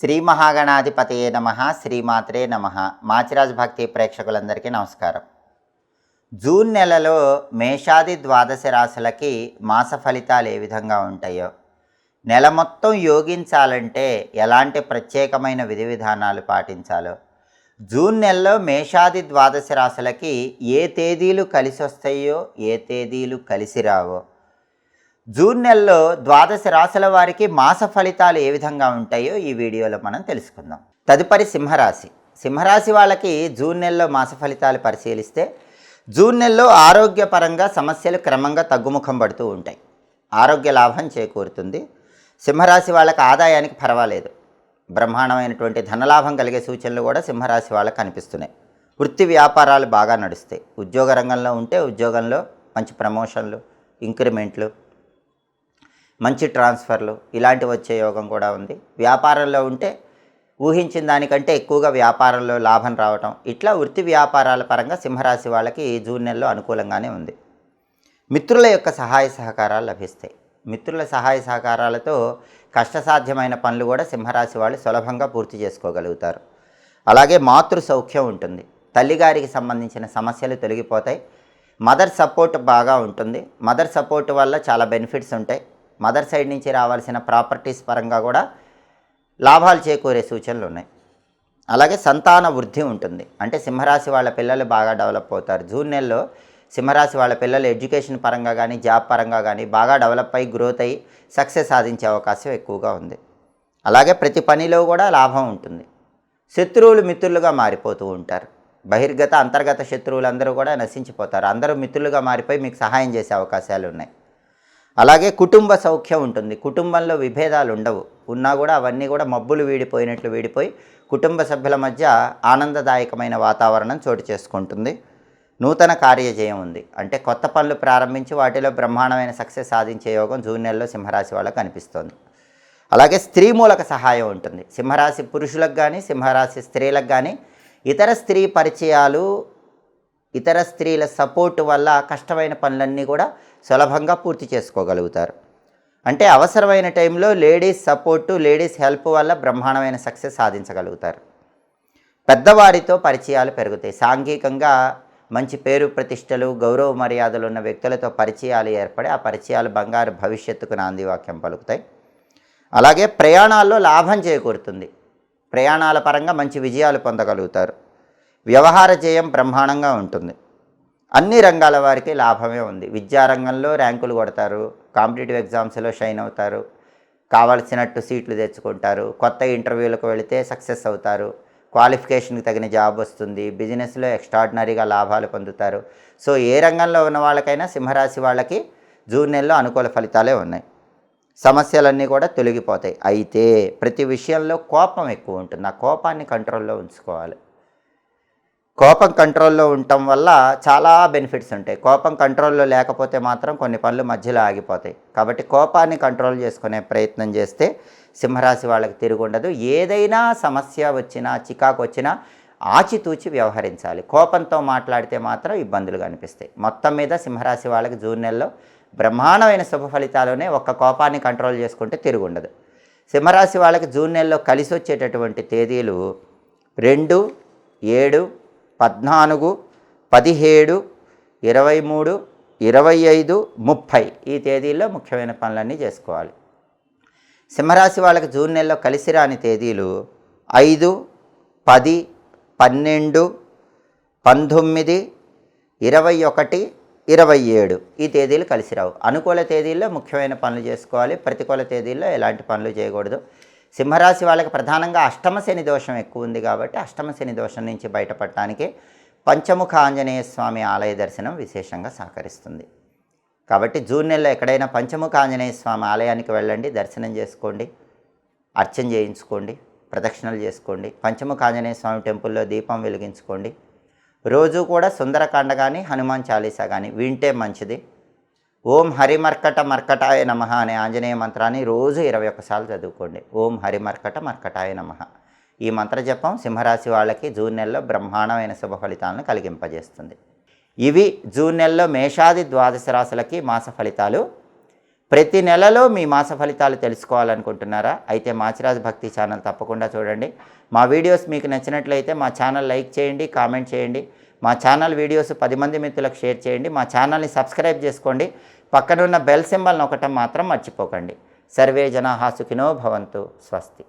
శ్రీ మహాగణాధిపతయే నమః. శ్రీమాత్రే నమః. మాచిరాజ్ భక్తి ప్రేక్షకులందరికీ నమస్కారం. జూన్ నెలలో మేషాది ద్వాదశ రాశులకి మాస ఫలితాలు ఏ విధంగా ఉంటాయో, నెల మొత్తం యోగించాలంటే ఎలాంటి ప్రత్యేకమైన విధి విధానాలు పాటించాలో, జూన్ నెలలో మేషాది ద్వాదశ రాశులకి ఏ తేదీలు కలిసి వస్తాయో, ఏ తేదీలు కలిసి రావో, జూన్ నెలలో ద్వాదశ రాశుల వారికి మాస ఫలితాలు ఏ విధంగా ఉంటాయో ఈ వీడియోలో మనం తెలుసుకుందాం. తదుపరి సింహరాశి. సింహరాశి వాళ్ళకి జూన్ నెలలో మాస ఫలితాలు పరిశీలిస్తే, జూన్ నెలలో ఆరోగ్యపరంగా సమస్యలు క్రమంగా తగ్గుముఖం పడుతూ ఉంటాయి. ఆరోగ్య లాభం చేకూరుతుంది. సింహరాశి వాళ్ళకి ఆదాయానికి పర్వాలేదు. బ్రహ్మాండమైనటువంటి ధనలాభం కలిగే సూచనలు కూడా సింహరాశి వాళ్ళకి కనిపిస్తున్నాయి. వృత్తి వ్యాపారాలు బాగా నడుస్తాయి. ఉద్యోగ రంగంలో ఉంటే ఉద్యోగంలో మంచి ప్రమోషన్లు, ఇంక్రిమెంట్లు, మంచి ట్రాన్స్ఫర్లు ఇలాంటివి వచ్చే యోగం కూడా ఉంది. వ్యాపారంలో ఉంటే ఊహించిన దానికంటే ఎక్కువగా వ్యాపారంలో లాభం రావటం, ఇట్లా వృత్తి వ్యాపారాల పరంగా సింహరాశి వాళ్ళకి జూన్ నెలలో అనుకూలంగానే ఉంది. మిత్రుల యొక్క సహాయ సహకారాలు లభిస్తాయి. మిత్రుల సహాయ సహకారాలతో కష్టసాధ్యమైన పనులు కూడా సింహరాశి వాళ్ళు సులభంగా పూర్తి చేసుకోగలుగుతారు. అలాగే మాతృ సౌఖ్యం ఉంటుంది. తల్లిగారికి సంబంధించిన సమస్యలు తొలగిపోతాయి. మదర్ సపోర్ట్ బాగా ఉంటుంది. మదర్ సపోర్ట్ వల్ల చాలా బెనిఫిట్స్ ఉంటాయి. మదర్ సైడ్ నుంచి రావాల్సిన ప్రాపర్టీస్ పరంగా కూడా లాభాలు చేకూరే సూచనలు ఉన్నాయి. అలాగే సంతాన వృద్ధి ఉంటుంది. అంటే సింహరాశి వాళ్ళ పిల్లలు బాగా డెవలప్ అవుతారు. జూన్ నెలలో సింహరాశి వాళ్ళ పిల్లలు ఎడ్యుకేషన్ పరంగా కానీ, జాబ్ పరంగా కానీ బాగా డెవలప్ అయ్యి గ్రోత్ అయ్యి సక్సెస్ సాధించే అవకాశం ఎక్కువగా ఉంది. అలాగే ప్రతి పనిలో కూడా లాభం ఉంటుంది. శత్రువులు మిత్రులుగా మారిపోతూ ఉంటారు. బహిర్గత అంతర్గత శత్రువులందరూ కూడా నశించిపోతారు. అందరూ మిత్రులుగా మారిపోయి మీకు సహాయం చేసే అవకాశాలు ఉన్నాయి. అలాగే కుటుంబ సౌఖ్యం ఉంటుంది. కుటుంబంలో విభేదాలు ఉండవు. ఉన్నా కూడా అవన్నీ కూడా మబ్బులు వీడిపోయినట్లు వీడిపోయి కుటుంబ సభ్యుల మధ్య ఆనందదాయకమైన వాతావరణం చోటు చేసుకుంటుంది. నూతన కార్యజయం ఉంది. అంటే కొత్త పనులు ప్రారంభించి వాటిలో బ్రహ్మాండమైన సక్సెస్ సాధించే యోగం జూన్ నెలలో సింహరాశి వాళ్ళకు కనిపిస్తోంది. అలాగే స్త్రీ మూలక సహాయం ఉంటుంది. సింహరాశి పురుషులకు కానీ, సింహరాశి స్త్రీలకు కానీ ఇతర స్త్రీ పరిచయాలు, ఇతర స్త్రీల సపోర్టు వల్ల కష్టమైన పనులన్నీ కూడా సులభంగా పూర్తి చేసుకోగలుగుతారు. అంటే అవసరమైన టైంలో లేడీస్ సపోర్టు, లేడీస్ హెల్ప్ వల్ల బ్రహ్మాండమైన సక్సెస్ సాధించగలుగుతారు. పెద్దవారితో పరిచయాలు పెరుగుతాయి. సాంఘికంగా మంచి పేరు ప్రతిష్టలు, గౌరవ మర్యాదలు ఉన్న వ్యక్తులతో పరిచయాలు ఏర్పడి ఆ పరిచయాలు బంగారు భవిష్యత్తుకు నాంది వాక్యం పలుకుతాయి. అలాగే ప్రయాణాల్లో లాభం చేకూరుతుంది. ప్రయాణాల పరంగా మంచి విజయాలు పొందగలుగుతారు. వ్యవహార జయం బ్రహ్మాండంగా ఉంటుంది. అన్ని రంగాల వారికి లాభమే ఉంది. విద్యారంగంలో ర్యాంకులు కొడతారు. కాంపిటేటివ్ ఎగ్జామ్స్లో షైన్ అవుతారు. కావలసినట్టు సీట్లు తెచ్చుకుంటారు. కొత్త ఇంటర్వ్యూలకు వెళితే సక్సెస్ అవుతారు. క్వాలిఫికేషన్కి తగిన జాబ్ వస్తుంది. బిజినెస్లో ఎక్స్ట్రాడినరీగా లాభాలు పొందుతారు. సో ఏ రంగంలో ఉన్న వాళ్ళకైనా సింహరాశి వాళ్ళకి జూన్ నెలలో అనుకూల ఫలితాలే ఉన్నాయి. సమస్యలన్నీ కూడా తొలగిపోతాయి. అయితే ప్రతి విషయంలో కోపం ఎక్కువ ఉంటుంది. ఆ కోపాన్ని కంట్రోల్లో ఉంచుకోవాలి. కోపం కంట్రోల్లో ఉండటం వల్ల చాలా బెనిఫిట్స్ ఉంటాయి. కోపం కంట్రోల్లో లేకపోతే మాత్రం కొన్ని పనులు మధ్యలో ఆగిపోతాయి. కాబట్టి కోపాన్ని కంట్రోల్ చేసుకునే ప్రయత్నం చేస్తే సింహరాశి వాళ్ళకి తిరుగుండదు. ఏదైనా సమస్య వచ్చినా, చికాకు వచ్చినా ఆచితూచి వ్యవహరించాలి. కోపంతో మాట్లాడితే మాత్రం ఇబ్బందులు కనిపిస్తాయి. మొత్తం మీద సింహరాశి వాళ్ళకి జూన్ నెలలో బ్రహ్మాండమైన శుభ ఫలితాలునే. ఒక్క కోపాన్ని కంట్రోల్ చేసుకుంటే తిరుగుండదు. సింహరాశి వాళ్ళకి జూన్ నెలలో కలిసి వచ్చేటటువంటి తేదీలు 2, 7, 14, 17, 23, 25, 30 ఈ తేదీల్లో ముఖ్యమైన పనులన్నీ చేసుకోవాలి. సింహరాశి వాళ్ళకి జూన్ నెలలో కలిసి రాని తేదీలు 5, 10, 12, 19, 21, 27 ఈ తేదీలు కలిసి రావు. అనుకూల తేదీల్లో ముఖ్యమైన పనులు చేసుకోవాలి. ప్రతికూల తేదీల్లో ఎలాంటి పనులు చేయకూడదు. సింహరాశి వాళ్ళకి ప్రధానంగా అష్టమ శని దోషం ఎక్కువ ఉంది కాబట్టి అష్టమ శని దోషం నుంచి బయటపడటానికి పంచముఖ ఆంజనేయ స్వామి ఆలయ దర్శనం విశేషంగా సహకరిస్తుంది. కాబట్టి జూన్ నెలలో ఎక్కడైనా పంచముఖ ఆంజనేయ స్వామి ఆలయానికి వెళ్ళండి, దర్శనం చేసుకోండి, అర్చన చేయించుకోండి, ప్రదక్షిణలు చేసుకోండి. పంచముఖ ఆంజనేయ స్వామి టెంపుల్లో దీపం వెలిగించుకోండి. రోజు కూడా సుందరకాండ కానీ, హనుమాన్ చాలీసా కానీ వింటే మంచిది. ఓం హరిమర్కట మర్కటాయ నమః అనే ఆంజనేయ మంత్రాన్ని రోజు 21 సార్లు చదువుకోండి. ఓం హరిమర్కట మర్కటాయ నమః. ఈ మంత్ర జపం సింహరాశి వాళ్ళకి జూన్ నెలలో బ్రహ్మాండమైన శుభ ఫలితాలను కలిగింపజేస్తుంది. ఇవి జూన్ నెలలో మేషాది ద్వాదశ రాశులకి మాస ఫలితాలు. ప్రతి నెలలో మీ మాస ఫలితాలు తెలుసుకోవాలనుకుంటున్నారా? అయితే మాచిరాజ్ భక్తి ఛానల్ తప్పకుండా చూడండి. మా వీడియోస్ మీకు నచ్చినట్లయితే మా ఛానల్ లైక్ చేయండి, కామెంట్ చేయండి. మా ఛానల్ వీడియోస్ 10 మంది మిత్రులకు షేర్ చేయండి. మా ఛానల్ని సబ్స్క్రైబ్ చేసుకోండి. పక్కనున్న బెల్ సింబల్ నొక్కటం మాత్రం మర్చిపోకండి. సర్వే జనాః సుఖినో భవంతు. స్వస్తి.